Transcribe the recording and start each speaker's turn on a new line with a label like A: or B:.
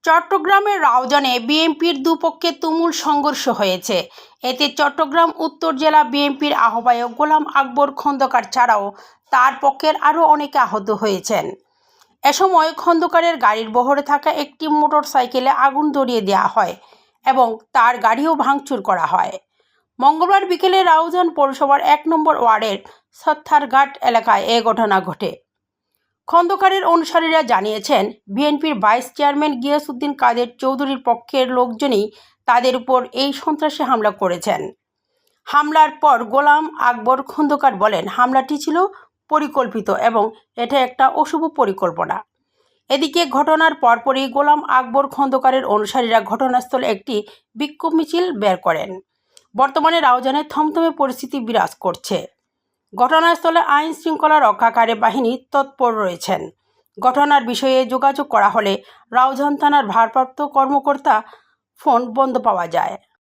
A: চট্টগ্রামের রাউজানে বিএনপির দুপক্ষে তুমুল সংঘর্ষ হয়েছে। এতে চট্টগ্রাম উত্তর জেলা বিএনপির আহ্বায়ক গোলাম আকবর খন্দকার ছাড়াও তার পক্ষের আরও অনেকে আহত হয়েছেন। এ সময় খন্দকারের গাড়ির বহরে থাকা একটি মোটরসাইকেলে আগুন ধরিয়ে দেওয়া হয় এবং তার গাড়িও ভাঙচুর করা হয়। মঙ্গলবার বিকেলে রাউজান পৌরসভার ১ নম্বর ওয়ার্ডের সত্তারঘাট এলাকায় এ ঘটনা ঘটে। খন্দকারের অনুসারীরা জানিয়েছেন, বিএনপির ভাইস চেয়ারম্যান গিয়াসউদ্দিন কাদের চৌধুরীর পক্ষের লোকজনই তাদের উপর এই সন্ত্রাসী হামলা করেছেন। হামলার পর গোলাম আকবর খন্দকার বলেন, হামলাটি ছিল পরিকল্পিত এবং এটা একটা অশুভ পরিকল্পনা। এদিকে ঘটনার পরপরই গোলাম আকবর খন্দকারের অনুসারীরা ঘটনাস্থলে একটি বিক্ষোভ মিছিল বের করেন। বর্তমানে রাউজানে থমথমে পরিস্থিতি বিরাজ করছে। ঘটনাস্থলে আইন শৃঙ্খলা রক্ষাকারী বাহিনী তৎপর রয়েছেন। ঘটনার বিষয়ে যোগাযোগ করা হলে রাউজান থানার ভারপ্রাপ্ত কর্মকর্তা ফোন বন্ধ পাওয়া যায়।